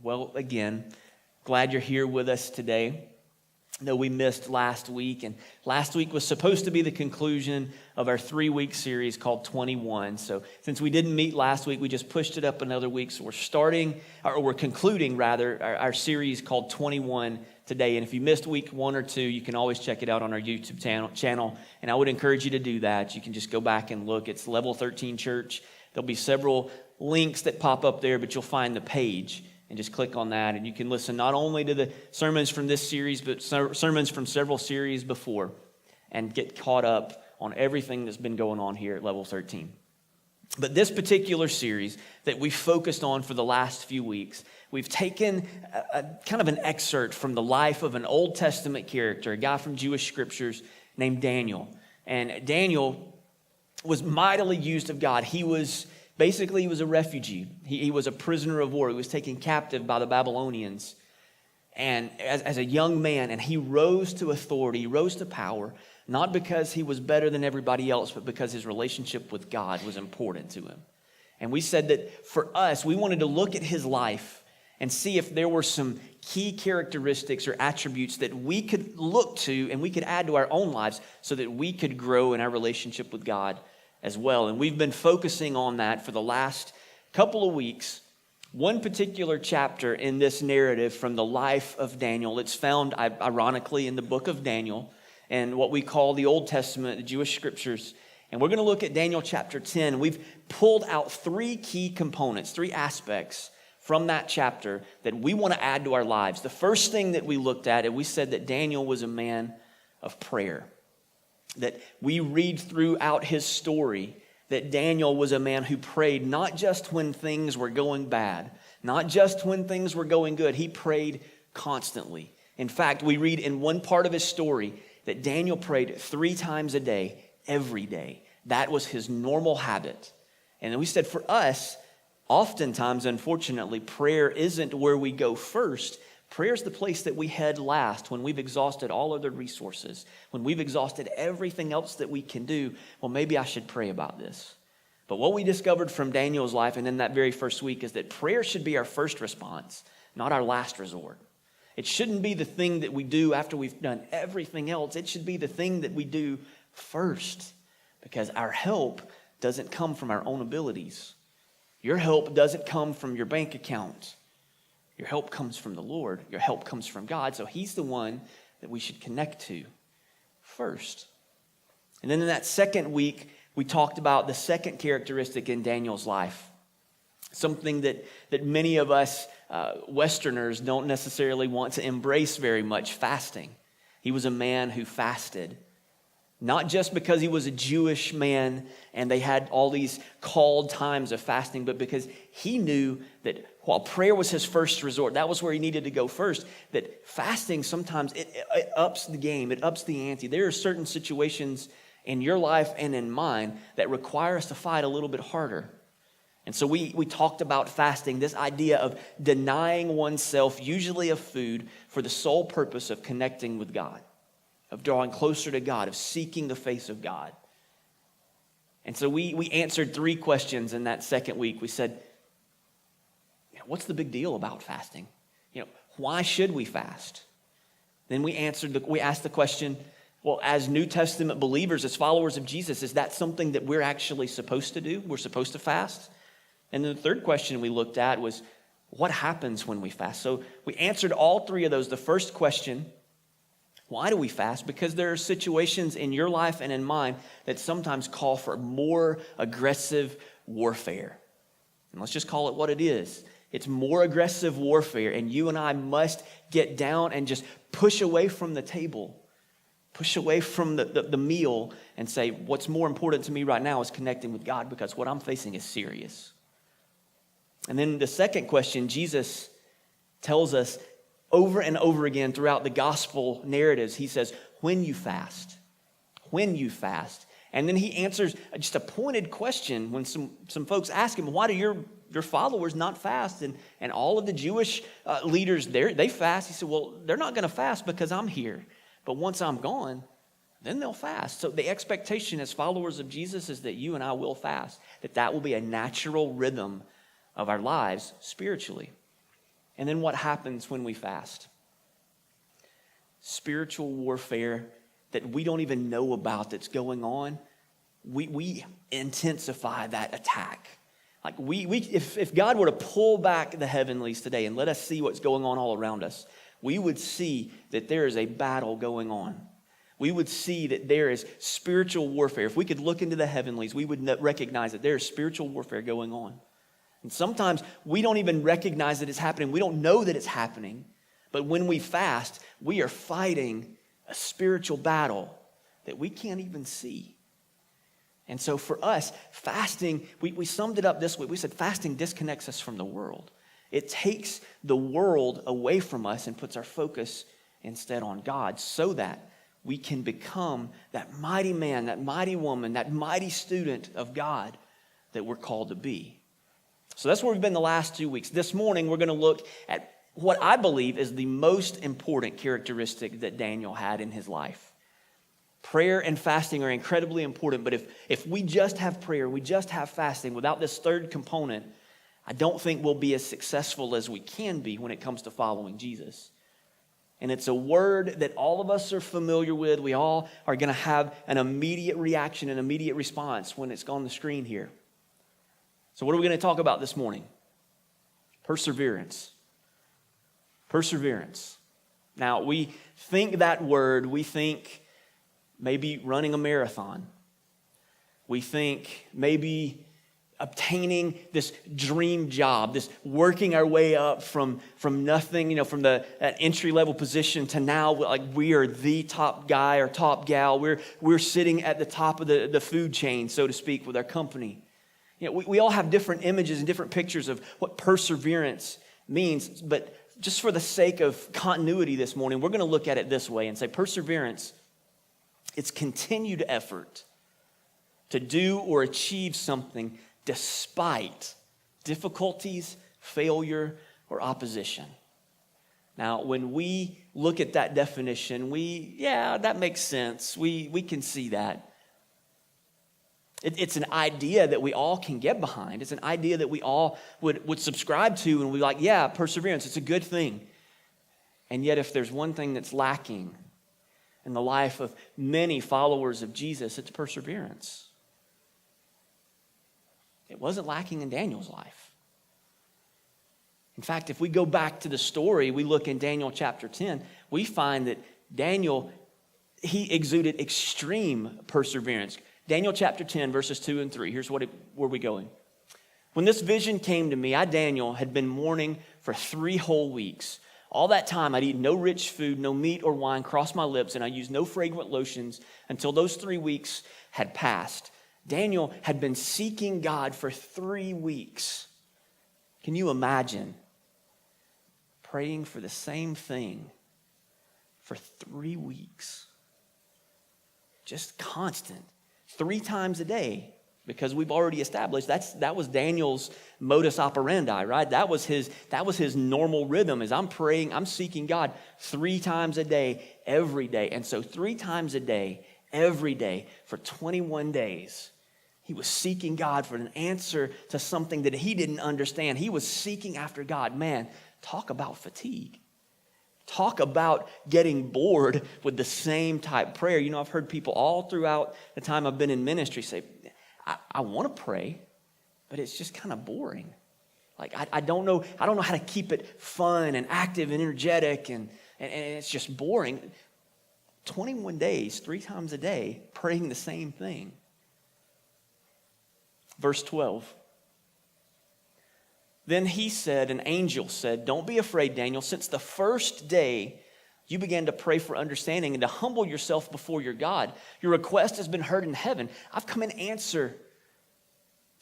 Well, again, glad you're here with us today. I know we missed last week, and last week was supposed to be the conclusion of our 3-week series called 21. So since we didn't meet last week, we just pushed it up another week. So we're concluding our series called 21 today. And if you missed week 1 or 2, you can always check it out on our YouTube channel. And I would encourage you to do that. You can just go back and look. It's Level 13 Church. There'll be several links that pop up there, but you'll find the page. And just click on that, and you can listen not only to the sermons from this series, but sermons from several series before, and get caught up on everything that's been going on here at Level 13. But this particular series that we focused on for the last few weeks, we've taken a kind of an excerpt from the life of an Old Testament character, a guy from Jewish scriptures named Daniel. And Daniel was mightily used of God. He was a refugee. He was a prisoner of war. He was taken captive by the Babylonians. And as a young man, and he rose to authority, he rose to power, not because he was better than everybody else, but because his relationship with God was important to him. And we said that for us, we wanted to look at his life and see if there were some key characteristics or attributes that we could look to and we could add to our own lives so that we could grow in our relationship with God as well. And we've been focusing on that for the last couple of weeks. One particular chapter in this narrative from the life of Daniel, it's found ironically in the book of Daniel and what we call the Old Testament, the Jewish scriptures. And we're going to look at Daniel chapter 10. We've pulled out 3 key components, 3 aspects from that chapter that we want to add to our lives. The first thing that we looked at, and we said that Daniel was a man of prayer. That we read throughout his story that Daniel was a man who prayed not just when things were going bad, not just when things were going good. He prayed constantly. In fact, we read in one part of his story that Daniel prayed 3 times a day, every day. That was his normal habit. And we said for us, oftentimes, unfortunately, prayer isn't where we go first. Prayer is the place that we head last when we've exhausted all other resources, when we've exhausted everything else that we can do. Well, maybe I should pray about this. But what we discovered from Daniel's life and in that very first week is that prayer should be our first response, not our last resort. It shouldn't be the thing that we do after we've done everything else. It should be the thing that we do first, because our help doesn't come from our own abilities. Your help doesn't come from your bank account. Your help comes from the Lord. Your help comes from God. So he's the one that we should connect to first. And then in that second week, we talked about the second characteristic in Daniel's life. Something that many of us Westerners don't necessarily want to embrace very much, fasting. He was a man who fasted. Not just because he was a Jewish man and they had all these called times of fasting, but because he knew that while prayer was his first resort, that was where he needed to go first, that fasting sometimes it ups the game, it ups the ante. There are certain situations in your life and in mine that require us to fight a little bit harder. And so we talked about fasting, this idea of denying oneself, usually of food, for the sole purpose of connecting with God, of drawing closer to God, of seeking the face of God. And so we answered 3 questions in that second week. We said, what's the big deal about fasting? Why should we fast? Then we asked the question, well, as New Testament believers, as followers of Jesus, is that something that we're actually supposed to do? We're supposed to fast? And then the third question we looked at was, what happens when we fast? So we answered all 3 of those. The first question, why do we fast? Because there are situations in your life and in mine that sometimes call for more aggressive warfare. And let's just call it what it is. It's more aggressive warfare, and you and I must get down and just push away from the table, push away from the meal and say, what's more important to me right now is connecting with God, because what I'm facing is serious. And then the second question, Jesus tells us over and over again throughout the gospel narratives, he says, when you fast. And then he answers just a pointed question when some folks ask him, why do your followers not fast? And all of the Jewish leaders, they fast. He said, well, they're not going to fast because I'm here. But once I'm gone, then they'll fast. So the expectation as followers of Jesus is that you and I will fast, that will be a natural rhythm of our lives spiritually. And then what happens when we fast? Spiritual warfare that we don't even know about that's going on, we intensify that attack. Like if God were to pull back the heavenlies today and let us see what's going on all around us, we would see that there is a battle going on. We would see that there is spiritual warfare. If we could look into the heavenlies, we would recognize that there is spiritual warfare going on. And sometimes we don't even recognize that it's happening. We don't know that it's happening. But when we fast, we are fighting a spiritual battle that we can't even see. And so for us, fasting, we summed it up this way. We said fasting disconnects us from the world. It takes the world away from us and puts our focus instead on God so that we can become that mighty man, that mighty woman, that mighty student of God that we're called to be. So that's where we've been the last 2 weeks. This morning, we're going to look at what I believe is the most important characteristic that Daniel had in his life. Prayer and fasting are incredibly important, but if we just have prayer, we just have fasting without this third component, I don't think we'll be as successful as we can be when it comes to following Jesus. And it's a word that all of us are familiar with. We all are going to have an immediate reaction, an immediate response when it's on the screen here. So what are we going to talk about this morning? Perseverance. Perseverance. Now, we think that word, we think maybe running a marathon. We think maybe obtaining this dream job, this working our way up from nothing, from that entry-level position to now, like we are the top guy or top gal. We're sitting at the top of the food chain, so to speak, with our company. We all have different images and different pictures of what perseverance means, but just for the sake of continuity this morning, we're going to look at it this way and say perseverance, it's continued effort to do or achieve something despite difficulties, failure, or opposition. Now, when we look at that definition, that makes sense. We can see that. It's an idea that we all can get behind. It's an idea that we all would subscribe to and we're like, yeah, perseverance, it's a good thing. And yet if there's one thing that's lacking in the life of many followers of Jesus, it's perseverance. It wasn't lacking in Daniel's life. In fact, if we go back to the story, we look in Daniel chapter 10, we find that Daniel, he exuded extreme perseverance. Daniel chapter 10, verses 2 and 3. Here's where we're going. When this vision came to me, I, Daniel, had been mourning for 3 whole weeks. All that time, I'd eat no rich food, no meat or wine crossed my lips, and I used no fragrant lotions until those 3 weeks had passed. Daniel had been seeking God for 3 weeks. Can you imagine praying for the same thing for 3 weeks? Just constant. 3 times a day, because we've already established that was Daniel's modus operandi, right? That was his normal rhythm. Is I'm praying, I'm seeking God 3 times a day, every day. And so 3 times a day, every day, for 21 days, he was seeking God for an answer to something that he didn't understand. He was seeking after God. Man, talk about fatigue. Talk about getting bored with the same type prayer. I've heard people all throughout the time I've been in ministry say, I want to pray, but it's just kind of boring. Like, I don't know how to keep it fun and active and energetic, and it's just boring. 21 days, 3 times a day, praying the same thing. Verse 12. Then an angel said, don't be afraid, Daniel. Since the first day you began to pray for understanding and to humble yourself before your God, your request has been heard in heaven. I've come in answer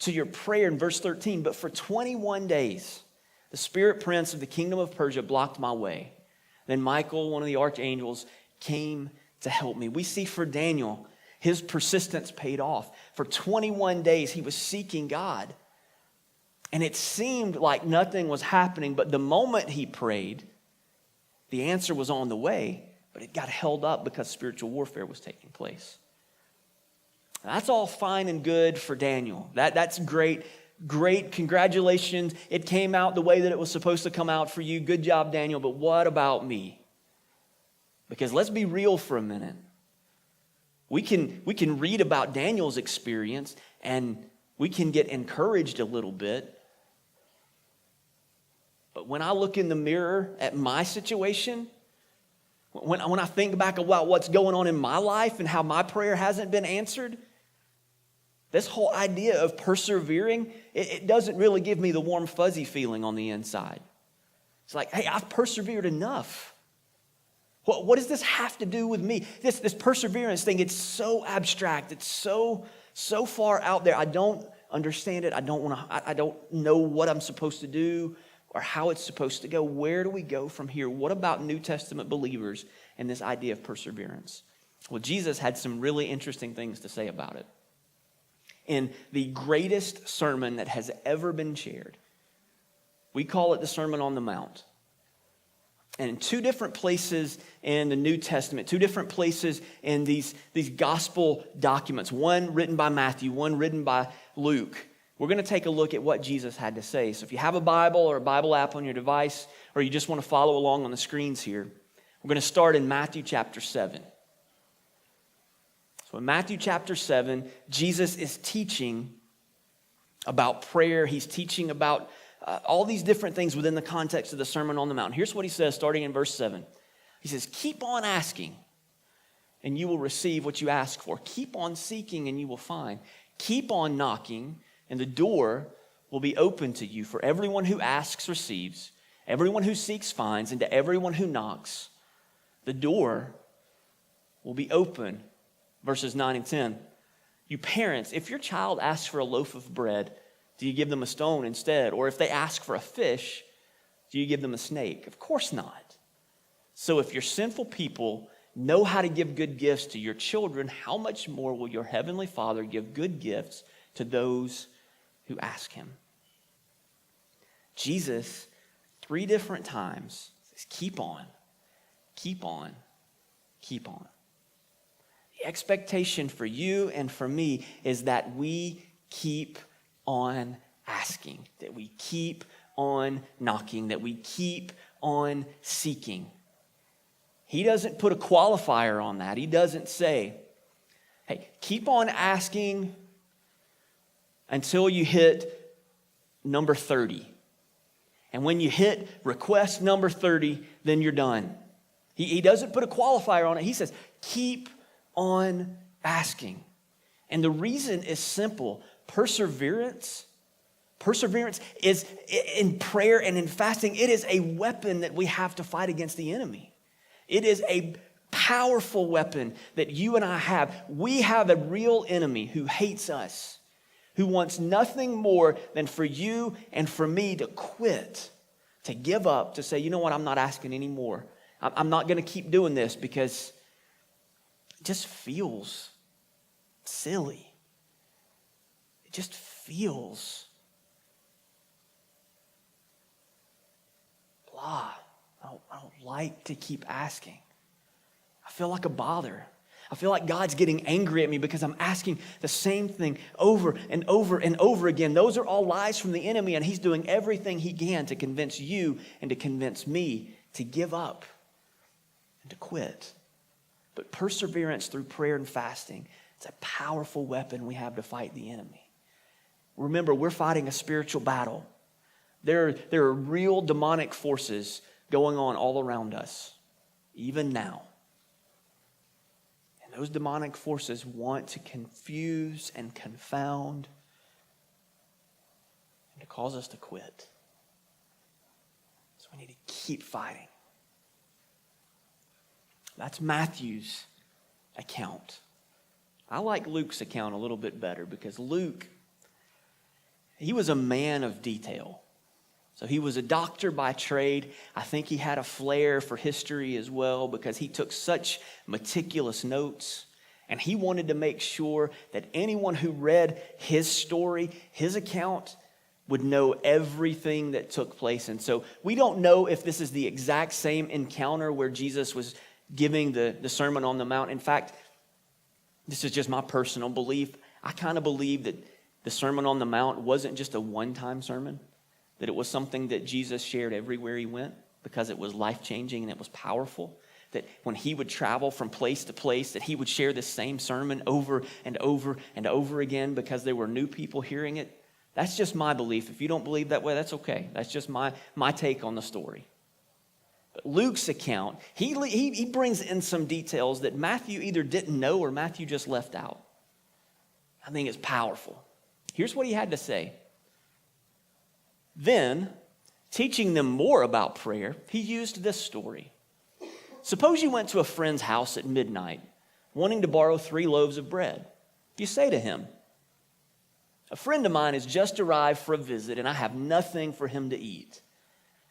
to your prayer in verse 13. But for 21 days, the spirit prince of the kingdom of Persia blocked my way. Then Michael, one of the archangels, came to help me. We see for Daniel, his persistence paid off. For 21 days, he was seeking God. And it seemed like nothing was happening, but the moment he prayed, the answer was on the way, but it got held up because spiritual warfare was taking place. Now, that's all fine and good for Daniel. That's great. Great, congratulations. It came out the way that it was supposed to come out for you. Good job, Daniel, but what about me? Because let's be real for a minute. We can read about Daniel's experience and we can get encouraged a little bit. But when I look in the mirror at my situation, when I think back about what's going on in my life and how my prayer hasn't been answered, this whole idea of persevering, it doesn't really give me the warm, fuzzy feeling on the inside. It's like, hey, I've persevered enough. What does this have to do with me? This perseverance thing, it's so abstract. It's so far out there. I don't understand it. I don't know what I'm supposed to do or how it's supposed to go. Where do we go from here? What about New Testament believers and this idea of perseverance? Well, Jesus had some really interesting things to say about it. In the greatest sermon that has ever been shared, we call it the Sermon on the Mount. And in two different places in the New Testament, two different places in these gospel documents, one written by Matthew, one written by Luke, we're going to take a look at what Jesus had to say. So if you have a Bible or a Bible app on your device, or you just want to follow along on the screens here, we're going to start in Matthew chapter 7. So in Matthew chapter 7, Jesus is teaching about prayer. He's teaching about all these different things within the context of the Sermon on the Mount. Here's what he says starting in verse 7. He says, keep on asking and you will receive what you ask for. Keep on seeking and you will find. Keep on knocking and the door will be open to you. For everyone who asks receives, everyone who seeks finds, and to everyone who knocks, the door will be open. Verses 9 and 10. You parents, if your child asks for a loaf of bread, do you give them a stone instead? Or if they ask for a fish, do you give them a snake? Of course not. So if your sinful people know how to give good gifts to your children, how much more will your heavenly Father give good gifts to those who ask him? Jesus, 3 different times, says, keep on, keep on, keep on. The expectation for you and for me is that we keep on asking, that we keep on knocking, that we keep on seeking. He doesn't put a qualifier on that. He doesn't say, hey, keep on asking until you hit number 30. And when you hit request number 30, then you're done. He doesn't put a qualifier on it. He says, keep on asking. And the reason is simple. Perseverance is in prayer and in fasting. It is a weapon that we have to fight against the enemy. It is a powerful weapon that you and I have. We have a real enemy who hates us, who wants nothing more than for you and for me to quit, to give up, to say, you know what, I'm not asking anymore. I'm not going to keep doing this because it just feels silly. It just feels blah. I don't like to keep asking. I feel like a bother. I feel like God's getting angry at me because I'm asking the same thing over and over and over again. Those are all lies from the enemy, and he's doing everything he can to convince you and to convince me to give up and to quit. But perseverance through prayer and fasting, it's a powerful weapon we have to fight the enemy. Remember, we're fighting a spiritual battle. There are real demonic forces going on all around us, even now. And those demonic forces want to confuse and confound and to cause us to quit. So we need to keep fighting. That's Matthew's account. I like Luke's account a little bit better because Luke, he was a man of detail. So he was a doctor by trade. I think he had a flair for history as well because he took such meticulous notes. And he wanted to make sure that anyone who read his story, his account, would know everything that took place. And so we don't know if this is the exact same encounter where Jesus was giving the Sermon on the Mount. In fact, this is just my personal belief. I kind of believe that the Sermon on the Mount wasn't just a one-time sermon, that it was something that Jesus shared everywhere he went because it was life-changing and it was powerful, that when he would travel from place to place, that he would share the same sermon over and over and over again because there were new people hearing it. That's just my belief. If you don't believe that way, that's okay. That's just my take on the story. But Luke's account, he brings in some details that Matthew either didn't know or Matthew just left out. I think it's powerful. Here's what he had to say. Then, teaching them more about prayer, he used this story. Suppose you went to a friend's house at midnight, wanting to borrow 3 loaves of bread. You say to him, "A friend of mine has just arrived for a visit, and I have nothing for him to eat."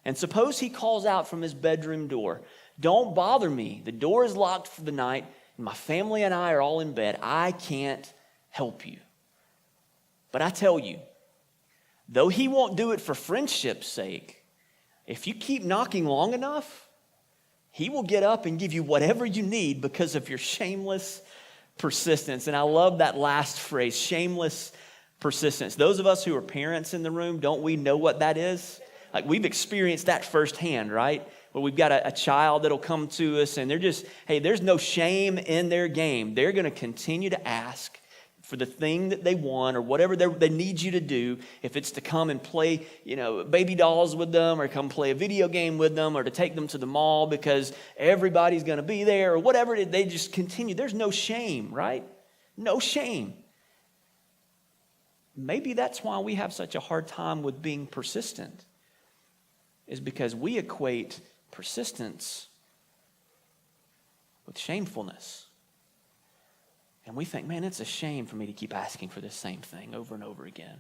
And suppose he calls out from his bedroom door, "Don't bother me. The door is locked for the night, and my family and I are all in bed. I can't help you." But I tell you, though he won't do it for friendship's sake, if you keep knocking long enough, he will get up and give you whatever you need because of your shameless persistence. And I love that last phrase, shameless persistence. Those of us who are parents in the room, don't we know what that is? Like, we've experienced that firsthand, right? Where we've got a child that'll come to us and they're just, hey, there's no shame in their game. They're going to continue to ask for the thing that they want or whatever they need you to do. If it's to come and play, baby dolls with them, or come play a video game with them, or to take them to the mall because everybody's going to be there, or whatever it is, they just continue. There's no shame, right? No shame. Maybe that's why we have such a hard time with being persistent, is because we equate persistence with shamefulness. And we think, man, it's a shame for me to keep asking for this same thing over and over again.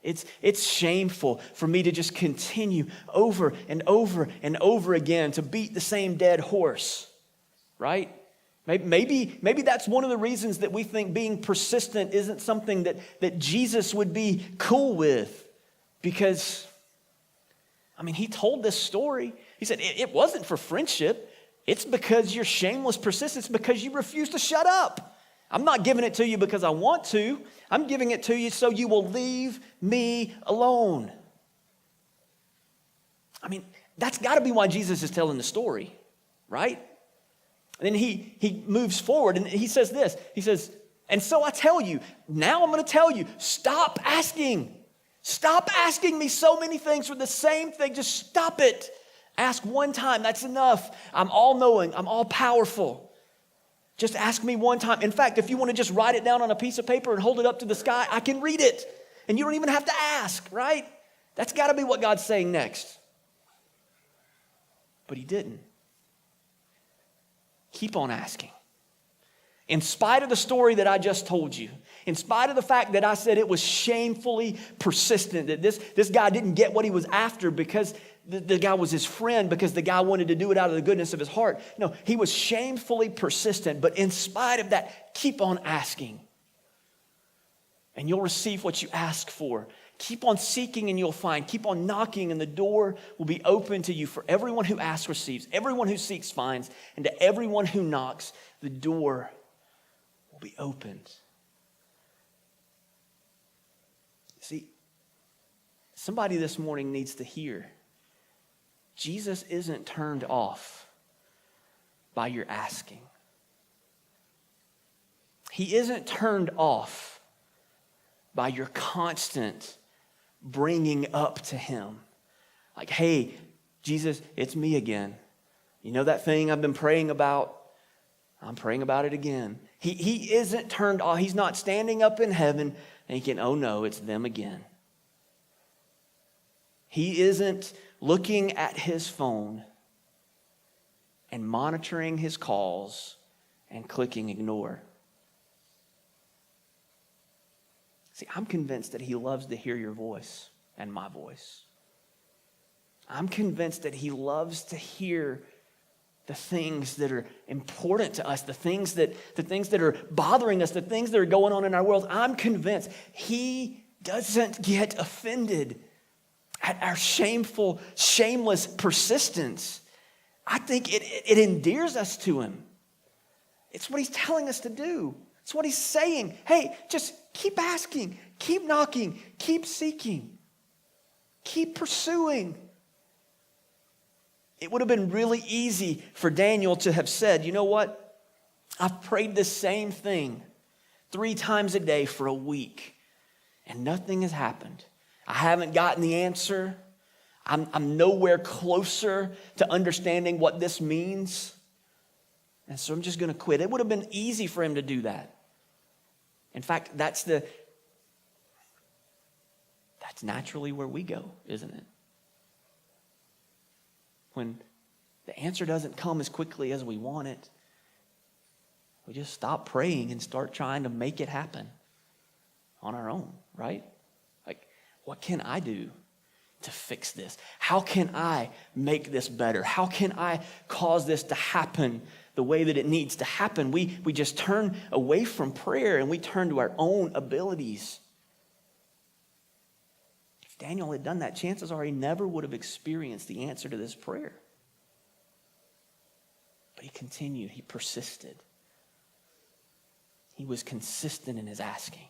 It's shameful for me to just continue over and over and over again to beat the same dead horse, right? Maybe that's one of the reasons that we think being persistent isn't something that Jesus would be cool with. Because, he told this story. He said, it wasn't for friendship. It's because you're shameless persistence, because you refuse to shut up. I'm not giving it to you because I want to. I'm giving it to you so you will leave me alone. That's got to be why Jesus is telling the story, right? And then he moves forward and he says this. He says, and so I tell you, now I'm going to tell you, stop asking. Stop asking me so many things for the same thing. Just stop it. Ask one time. That's enough. I'm all-knowing. I'm all-powerful. Just ask me one time. In fact, if you want to just write it down on a piece of paper and hold it up to the sky, I can read it. And you don't even have to ask, right? That's got to be what God's saying next. But he didn't. Keep on asking. In spite of the story that I just told you, in spite of the fact that I said it was shamefully persistent, that this guy didn't get what he was after because the guy was his friend, because the guy wanted to do it out of the goodness of his heart. No, he was shamefully persistent. But in spite of that, keep on asking. And you'll receive what you ask for. Keep on seeking and you'll find. Keep on knocking and the door will be open to you. For everyone who asks receives. Everyone who seeks finds. And to everyone who knocks, the door will be opened. See, somebody this morning needs to hear. Jesus isn't turned off by your asking. He isn't turned off by your constant bringing up to him. Like, hey, Jesus, it's me again. You know that thing I've been praying about? I'm praying about it again. He isn't turned off. He's not standing up in heaven thinking, oh no, it's them again. He isn't looking at his phone and monitoring his calls and clicking ignore. See, I'm convinced that he loves to hear your voice and my voice. I'm convinced that he loves to hear the things that are important to us, the things that are bothering us, the things that are going on in our world. I'm convinced he doesn't get offended at our shameful, shameless persistence. I think it endears us to him. It's what he's telling us to do. It's what he's saying. Hey, just keep asking. Keep knocking. Keep seeking. Keep pursuing. It would have been really easy for Daniel to have said, you know what? I've prayed the same thing 3 times a day for a week, and nothing has happened. I haven't gotten the answer. I'm nowhere closer to understanding what this means. And so I'm just going to quit. It would have been easy for him to do that. In fact, that's naturally where we go, isn't it? When the answer doesn't come as quickly as we want it, we just stop praying and start trying to make it happen on our own, right? Like, what can I do to fix this? How can I make this better? How can I cause this to happen the way that it needs to happen? We just turn away from prayer and we turn to our own abilities. If Daniel had done that, chances are he never would have experienced the answer to this prayer. But he continued, he persisted. He was consistent in his asking.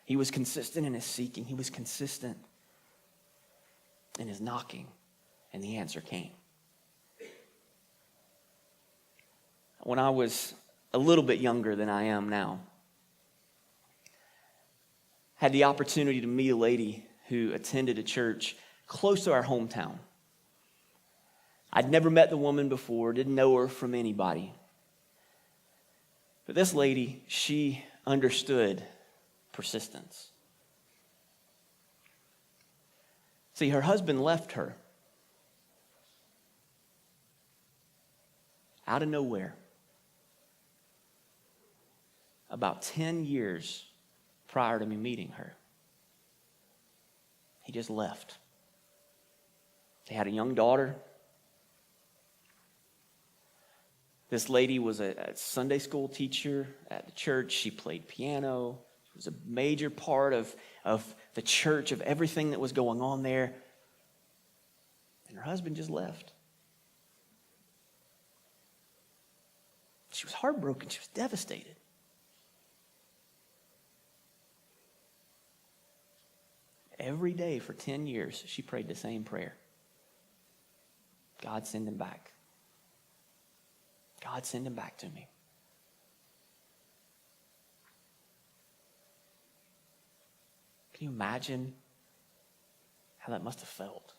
He was consistent in his seeking. He was consistent in his knocking. And the answer came. When I was a little bit younger than I am now, I had the opportunity to meet a lady who attended a church close to our hometown. I'd never met the woman before, didn't know her from anybody. But this lady, she understood persistence. See, her husband left her out of nowhere about 10 years prior to me meeting her. He just left. They had a young daughter. This lady was a Sunday school teacher at the church. She played piano. She was a major part of the church, of everything that was going on there. And her husband just left. She was heartbroken. She was devastated. Every day for 10 years, she prayed the same prayer. God, send him back. God, send him back to me. Can you imagine how that must have felt?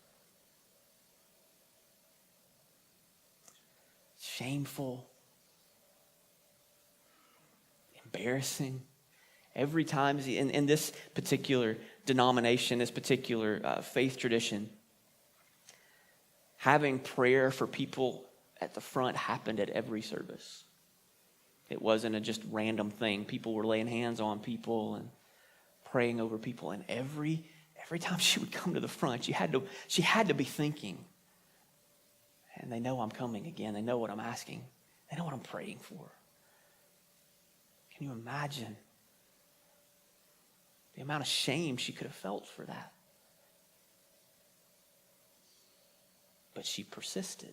Shameful, embarrassing. Every time in this particular denomination, this particular faith tradition, having prayer for people at the front happened at every service. It wasn't a just random thing. People were laying hands on people and praying over people. And every time she would come to the front, she had to be thinking, and they know I'm coming again. They know what I'm asking. They know what I'm praying for. Can you imagine the amount of shame she could have felt for that? But she persisted.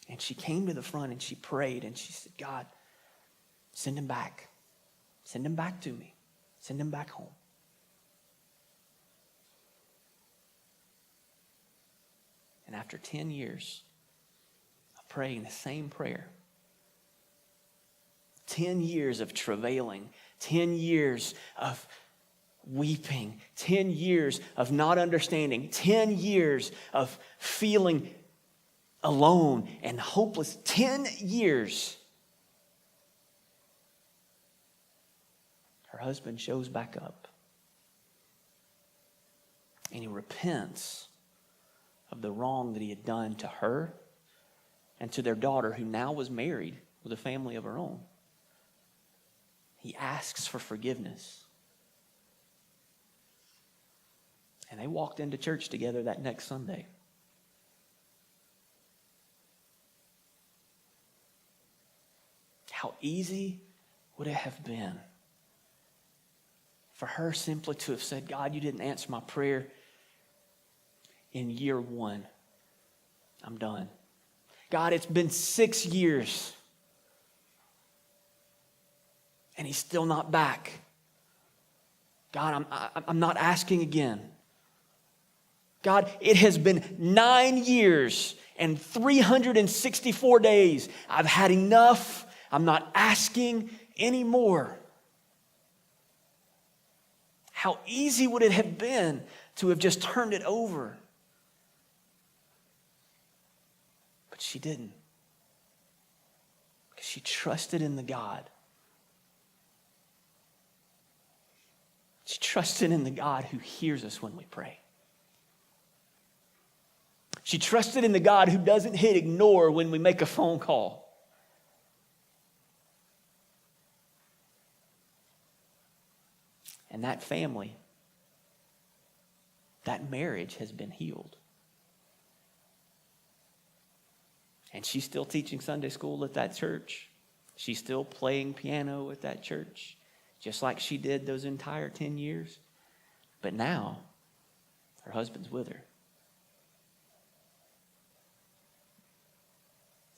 And she came to the front and she prayed and she said, God, send him back. Send him back to me. Send him back home. And after 10 years of praying the same prayer, 10 years of travailing, 10 years of weeping, 10 years of not understanding, 10 years of feeling alone and hopeless, 10 years. Her husband shows back up and he repents of the wrong that he had done to her and to their daughter, who now was married with a family of her own. He asks for forgiveness. And they walked into church together that next Sunday. How easy would it have been for her simply to have said, God, you didn't answer my prayer in year 1. I'm done. God, it's been 6 years and he's still not back. God, I'm not asking again. God, it has been 9 years and 364 days. I've had enough. I'm not asking anymore. How easy would it have been to have just turned it over? But she didn't. Because she trusted in the God. She trusted in the God who hears us when we pray. She trusted in the God who doesn't hit ignore when we make a phone call. And that family, that marriage has been healed. And she's still teaching Sunday school at that church. She's still playing piano at that church, just like she did those entire 10 years. But now, her husband's with her.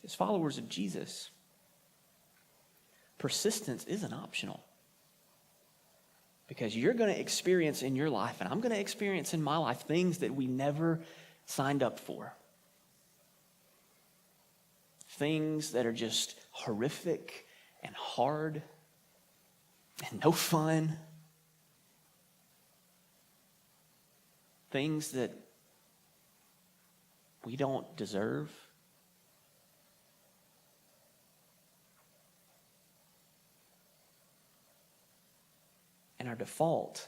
As followers of Jesus, persistence isn't optional. Because you're going to experience in your life, and I'm going to experience in my life, things that we never signed up for. Things that are just horrific and hard and no fun. Things that we don't deserve. And our default,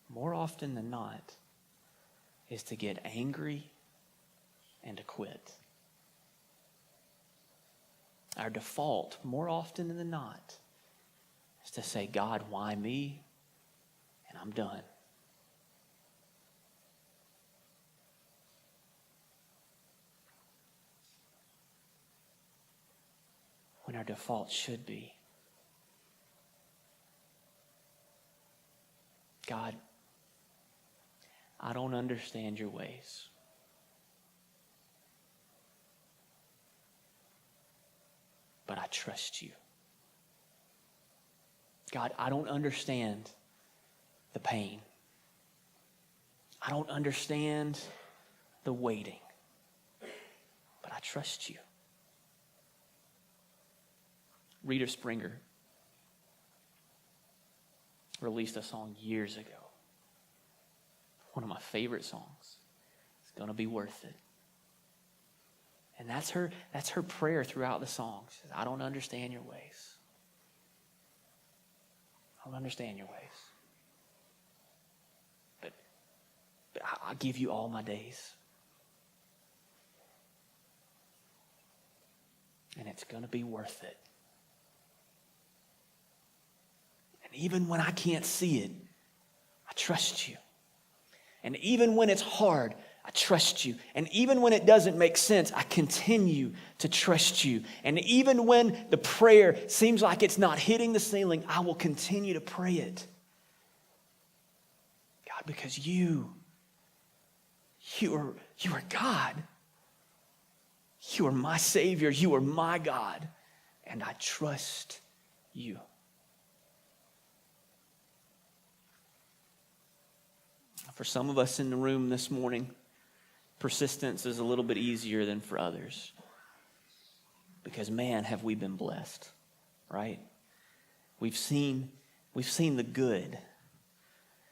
more often than not, is to get angry and to quit. Our default, more often than not, is to say, God, why me? And I'm done. When our default should be, God, I don't understand your ways. But I trust you. God, I don't understand the pain. I don't understand the waiting. But I trust you. Rita Springer released a song years ago. One of my favorite songs. It's gonna be worth it. And that's her prayer throughout the song. She says, I don't understand your ways. I don't understand your ways. But I'll give you all my days. And it's gonna be worth it. And even when I can't see it, I trust you. And even when it's hard, I trust you. And even when it doesn't make sense, I continue to trust you. And even when the prayer seems like it's not hitting the ceiling, I will continue to pray it. God, because you are God. You are my Savior. You are my God. And I trust you. For some of us in the room this morning, persistence is a little bit easier than for others. Because man, have we been blessed, right? We've seen the good.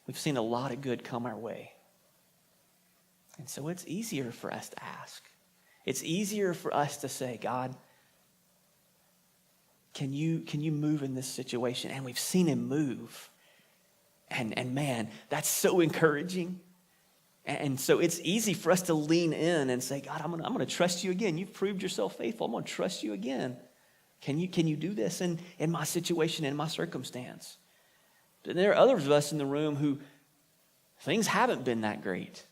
We've seen a lot of good come our way. And so it's easier for us to ask. It's easier for us to say, God, can you move in this situation? And we've seen him move. And man, that's so encouraging. And so it's easy for us to lean in and say, God, I'm gonna trust you again. You've proved yourself faithful. I'm gonna trust you again. Can you do this in my situation, in my circumstance? But there are others of us in the room who things haven't been that great.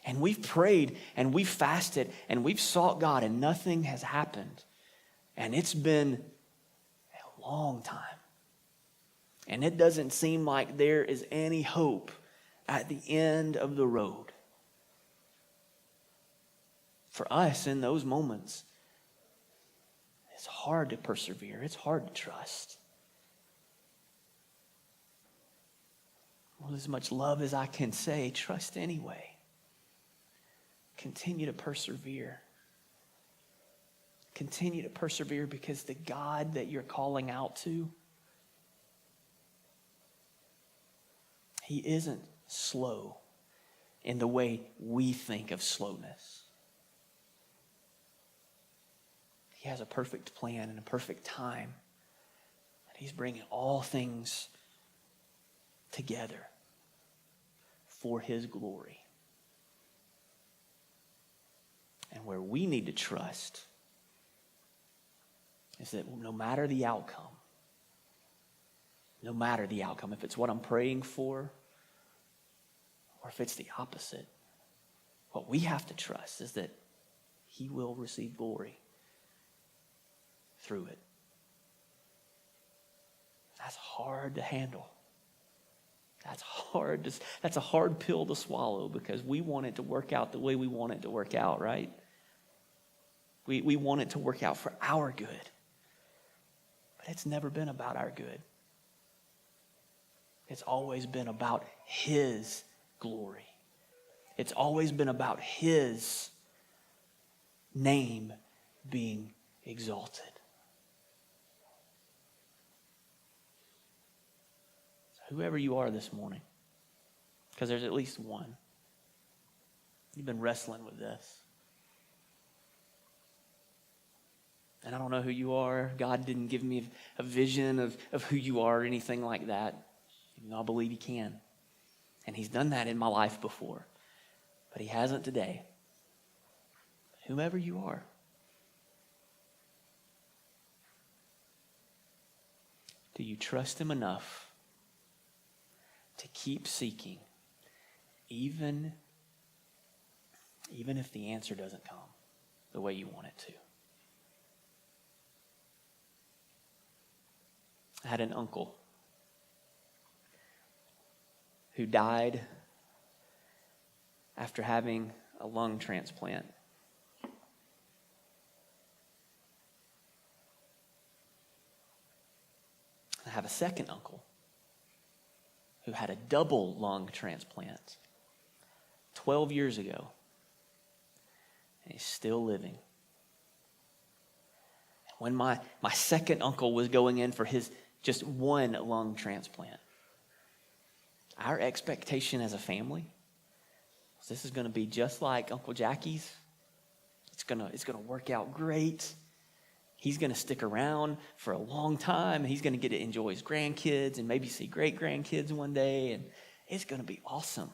And we've prayed and we've fasted and we've sought God and nothing has happened. And it's been a long time. And it doesn't seem like there is any hope at the end of the road. For us in those moments, it's hard to persevere. It's hard to trust. With as much love as I can say, trust anyway. Continue to persevere. Continue to persevere because the God that you're calling out to, he isn't slow in the way we think of slowness. He has a perfect plan and a perfect time. And he's bringing all things together for his glory. And where we need to trust is that no matter the outcome, if it's what I'm praying for or if it's the opposite, what we have to trust is that he will receive glory through it. That's hard to handle. That's a hard pill to swallow because we want it to work out the way we want it to work out, right? We want it to work out for our good. But it's never been about our good. It's always been about his glory. It's always been about his name being exalted. So whoever you are this morning, because there's at least one, you've been wrestling with this. And I don't know who you are. God didn't give me a vision of who you are or anything like that. Even though I believe he can. And he's done that in my life before. But he hasn't today. Whomever you are. Do you trust him enough to keep seeking even if the answer doesn't come the way you want it to? I had an uncle who died after having a lung transplant. I have a second uncle who had a double lung transplant 12 years ago, and he's still living. When my second uncle was going in for his just one lung transplant, our expectation as a family was this is going to be just like Uncle Jackie's. It's going to work out great. He's going to stick around for a long time. He's going to get to enjoy his grandkids and maybe see great-grandkids one day, and it's going to be awesome.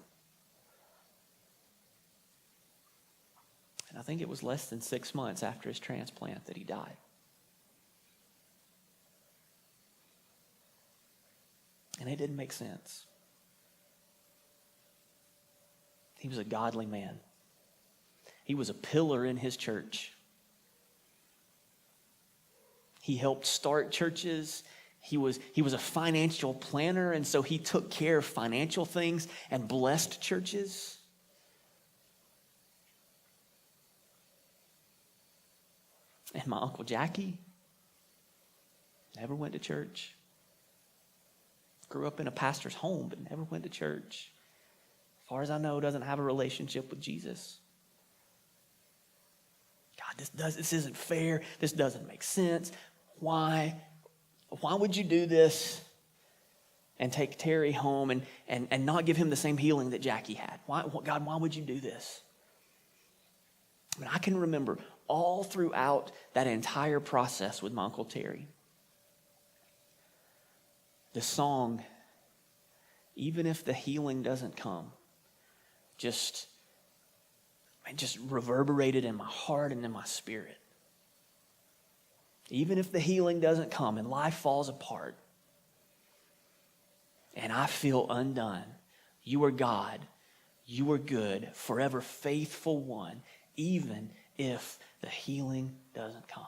And I think it was less than 6 months after his transplant that he died. And it didn't make sense. He was a godly man. He was a pillar in his church. He helped start churches. He was a financial planner, and so he took care of financial things and blessed churches. And my Uncle Jackie never went to church. Grew up in a pastor's home, but never went to church. As far as I know, doesn't have a relationship with Jesus. God, this isn't fair. This doesn't make sense. Why would you do this and take Terry home and not give him the same healing that Jackie had? God, why would you do this? I mean, I can remember all throughout that entire process with my Uncle Terry, the song, even if the healing doesn't come, just reverberated in my heart and in my spirit. Even if the healing doesn't come and life falls apart and I feel undone, you are God, you are good, forever faithful one, even if the healing doesn't come.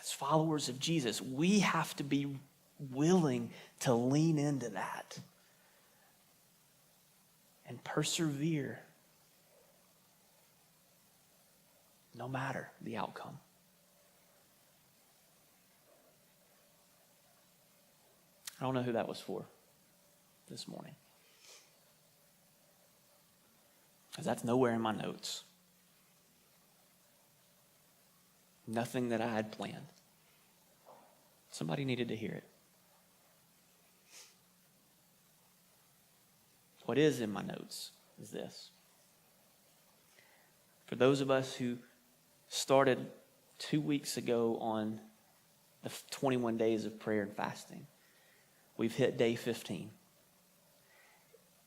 As followers of Jesus, we have to be willing to lean into that and persevere no matter the outcome. I don't know who that was for this morning. Because that's nowhere in my notes. Nothing that I had planned. Somebody needed to hear it. What is in my notes is this. For those of us who started 2 weeks ago on the 21 days of prayer and fasting, we've hit day 15.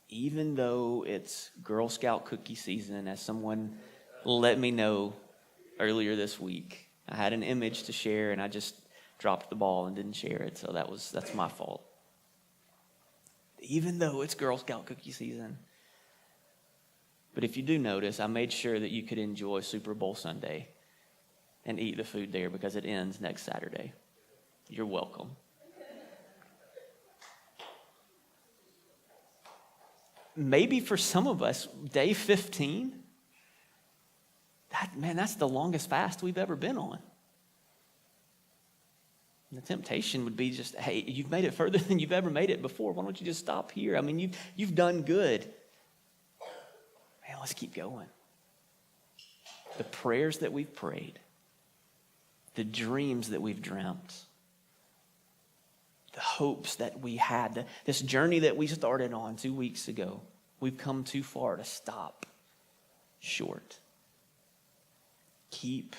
Even though it's Girl Scout cookie season, as someone let me know earlier this week, I had an image to share and I just dropped the ball and didn't share it, so that's my fault. Even though it's Girl Scout cookie season. But if you do notice, I made sure that you could enjoy Super Bowl Sunday and eat the food there because it ends next Saturday. You're welcome. Maybe for some of us, day 15, that's the longest fast we've ever been on. And the temptation would be just, hey, you've made it further than you've ever made it before. Why don't you just stop here? I mean, you've done good. Man, let's keep going. The prayers that we've prayed, the dreams that we've dreamt, the hopes that we had, this journey that we started on 2 weeks ago, we've come too far to stop short. Keep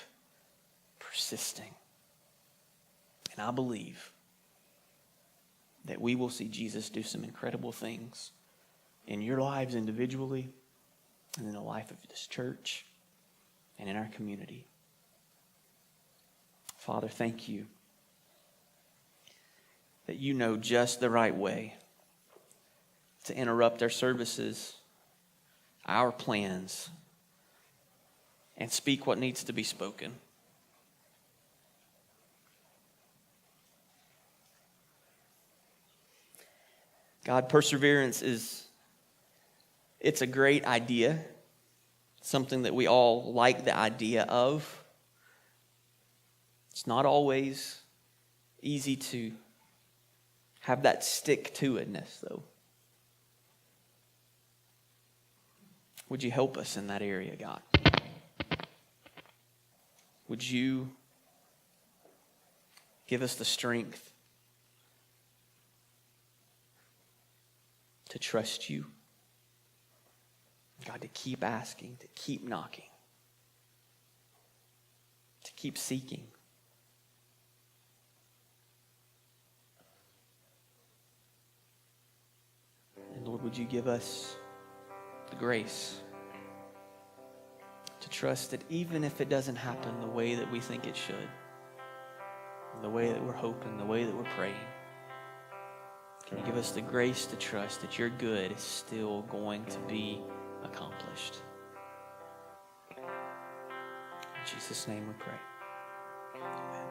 persisting. And I believe that we will see Jesus do some incredible things in your lives individually and in the life of this church and in our community. Father, thank you that you know just the right way to interrupt our services, our plans, and speak what needs to be spoken. God, perseverance it's a great idea, something that we all like the idea of. It's not always easy to have that stick-to-itness, though. Would you help us in that area, God? Would you give us the strength to trust you? God, to keep asking, to keep knocking, to keep seeking. And Lord, would you give us the grace to trust that even if it doesn't happen the way that we think it should, the way that we're hoping, the way that we're praying, can you give us the grace to trust that your good is still going to be accomplished? In Jesus' name we pray. Amen.